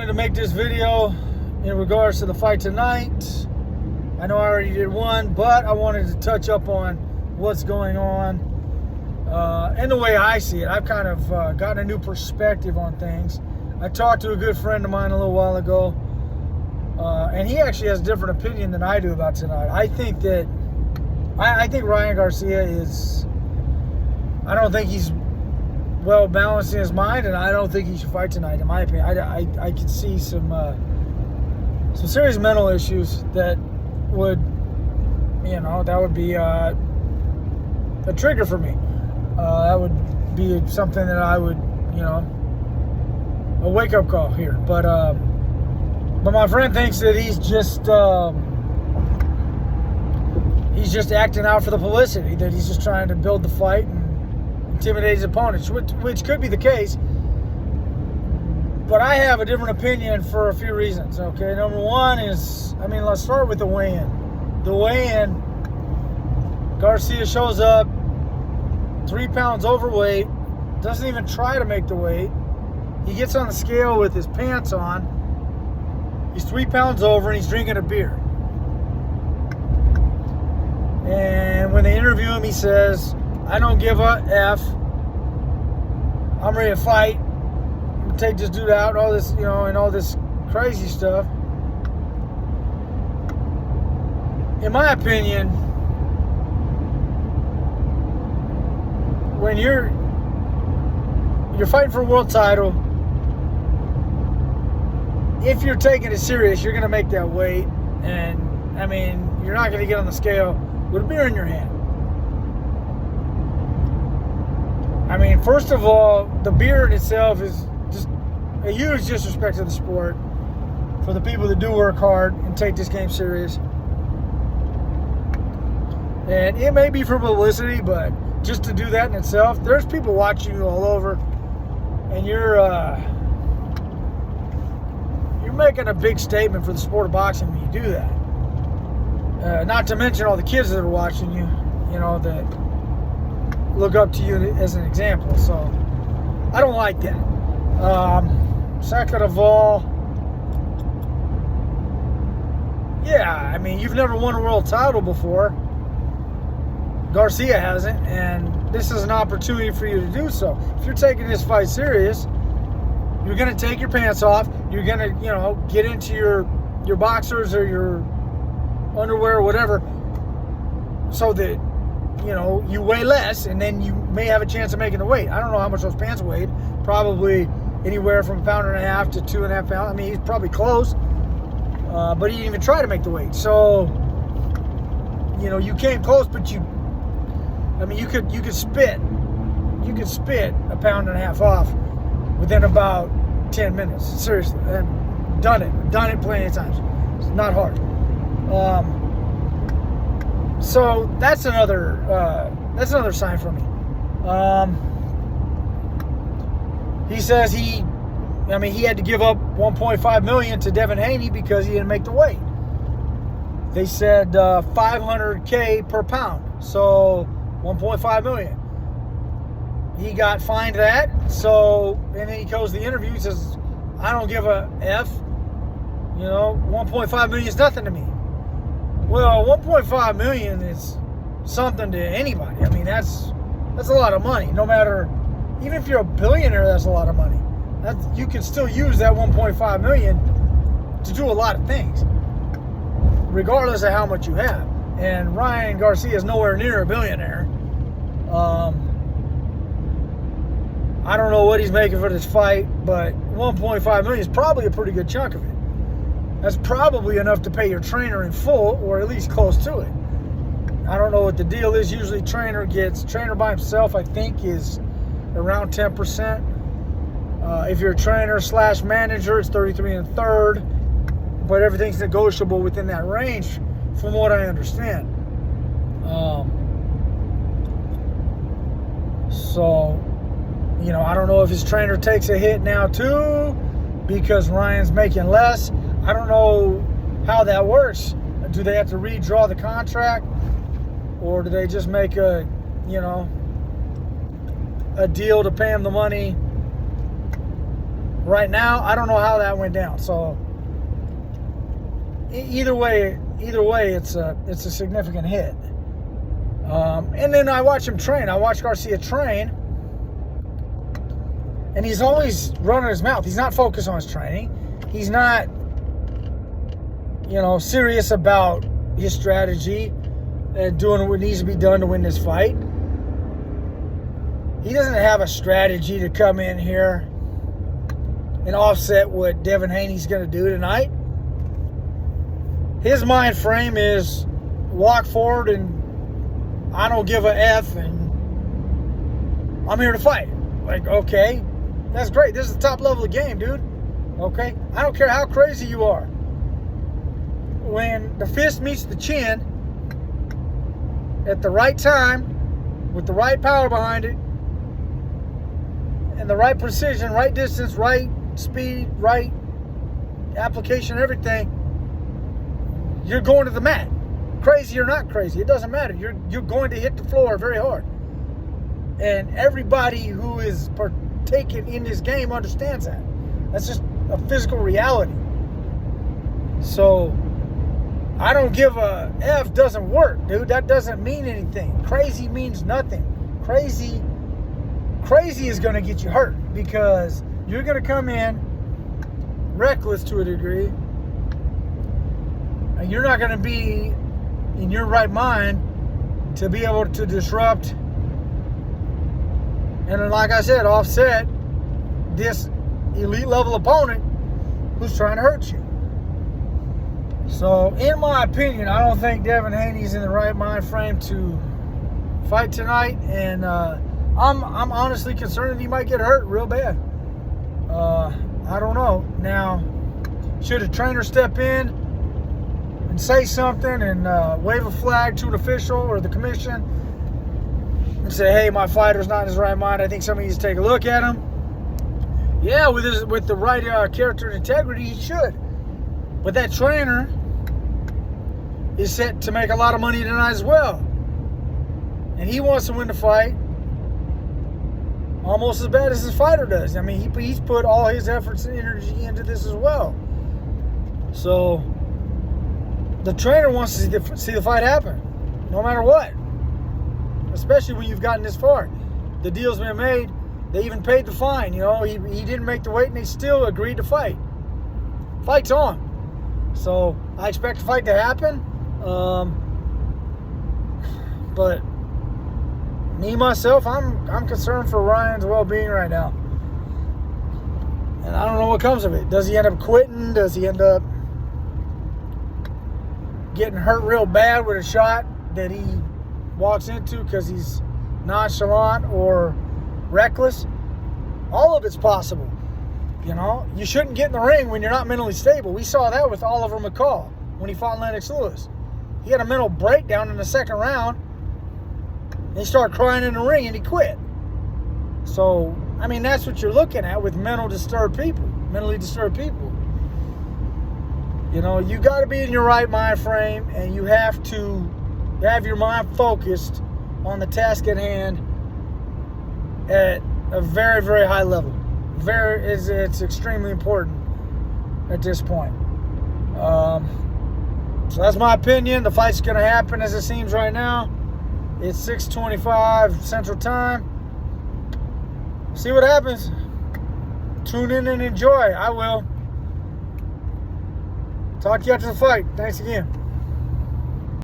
to make this video in regards to the fight tonight. I know I already did one, but I wanted to touch up on what's going on and the way I see it. I've kind of gotten a new perspective on things. I talked to a good friend of mine a little while ago, and he actually has a different opinion than I do about tonight. I think Ryan Garcia is, I don't think he's well balanced in his mind, and I don't think he should fight tonight, in my opinion. I can see some serious mental issues that would, that would be a trigger for me. That would be something that I would, a wake-up call here. But my friend thinks that he's just acting out for the publicity, that he's just trying to build the fight and intimidate his opponents, which could be the case. But I have a different opinion for a few reasons, okay? Number one is, let's start with the weigh-in. The weigh-in, Garcia shows up 3 pounds overweight, doesn't even try to make the weight. He gets on the scale with his pants on. He's 3 pounds over, and he's drinking a beer. And when they interview him, he says, I don't give a F. I'm ready to fight. Take this dude out, and all this, and all this crazy stuff. In my opinion, when you're fighting for a world title, if you're taking it serious, you're going to make that weight, and you're not going to get on the scale with a beer in your hand. First of all, the beer in itself is just a huge disrespect to the sport for the people that do work hard and take this game serious. And it may be for publicity, but just to do that in itself, there's people watching you all over, and you're making a big statement for the sport of boxing when you do that. Not to mention all the kids that are watching you, that look up to you as an example. So I don't like that. Second of all, you've never won a world title before. Garcia hasn't, and this is an opportunity for you to do so. If you're taking this fight serious, you're going to take your pants off. You're going to, get into your boxers or your underwear or whatever, so that, you weigh less, and then you may have a chance of making the weight. I don't know how much those pants weighed. Probably anywhere from 1.5 pounds to 2.5 pounds. He's probably close, but he didn't even try to make the weight. So, you came close, but you could spit 1.5 pounds off within about 10 minutes. Seriously, and done it plenty of times. It's not hard. So that's another sign for me. He says he had to give up $1.5 million to Devin Haney because he didn't make the weight. They said $500K per pound, so $1.5 million. He got fined that. So, and then he goes to the interview. He says, "I don't give a F. 1.5 million is nothing to me." Well, 1.5 million is something to anybody. That's a lot of money. No matter, even if you're a billionaire, that's a lot of money. You can still use that 1.5 million to do a lot of things, regardless of how much you have. And Ryan Garcia is nowhere near a billionaire. I don't know what he's making for this fight, but 1.5 million is probably a pretty good chunk of it. That's probably enough to pay your trainer in full, or at least close to it. I don't know what the deal is. Usually trainer by himself, I think, is around 10%. If you're a trainer / manager, it's 33 1/3. But everything's negotiable within that range, from what I understand. So, I don't know if his trainer takes a hit now too, because Ryan's making less. I don't know how that works. Do they have to redraw the contract, or do they just make a deal to pay him the money Right now, I don't know how that went down. So either way, it's a significant hit. And then I watch him train. I watch Garcia train, and he's always running his mouth. He's not focused on his training. He's not, serious about his strategy and doing what needs to be done to win this fight. He doesn't have a strategy to come in here and offset what Devin Haney's going to do tonight. His mind frame is walk forward and I don't give a F and I'm here to fight. Like, okay, that's great. This is the top level of the game, dude. Okay? I don't care how crazy you are. When the fist meets the chin at the right time, with the right power behind it, and the right precision, right distance, right speed, right application, everything, you're going to the mat. Crazy or not crazy, it doesn't matter. You're going to hit the floor very hard. And everybody who is partaking in this game understands that. That's just a physical reality. So I don't give a F doesn't work, dude. That doesn't mean anything. Crazy means nothing. Crazy is going to get you hurt because you're going to come in reckless to a degree, and you're not going to be in your right mind to be able to disrupt and then, like I said, offset this elite level opponent who's trying to hurt you. So, in my opinion, I don't think Devin Haney's in the right mind frame to fight tonight, and I'm honestly concerned that he might get hurt real bad. I don't know. Now, should a trainer step in and say something and wave a flag to an official or the commission and say, hey, my fighter's not in his right mind, I think somebody needs to take a look at him? Yeah, with the right character and integrity, he should. But that trainer is set to make a lot of money tonight as well. And he wants to win the fight almost as bad as his fighter does. I mean, he's put all his efforts and energy into this as well. So the trainer wants to see the fight happen, no matter what. Especially when you've gotten this far. The deal's been made. They even paid the fine. He didn't make the weight, and they still agreed to fight. Fight's on. So I expect the fight to happen. But me, myself, I'm concerned for Ryan's well-being right now. And I don't know what comes of it. Does he end up quitting? Does he end up getting hurt real bad with a shot that he walks into because he's nonchalant or reckless? All of it's possible. You shouldn't get in the ring when you're not mentally stable. We saw that with Oliver McCall when he fought Lennox Lewis. He had a mental breakdown in the second round. And he started crying in the ring and he quit. So, I mean, that's what you're looking at with mentally disturbed people. You got to be in your right mind frame, and you have to have your mind focused on the task at hand at a very, very high level. It's extremely important at this point. So that's my opinion. The fight's going to happen as it seems right now. It's 6:25 Central Time. See what happens. Tune in and enjoy. I will. Talk to you after the fight. Thanks again.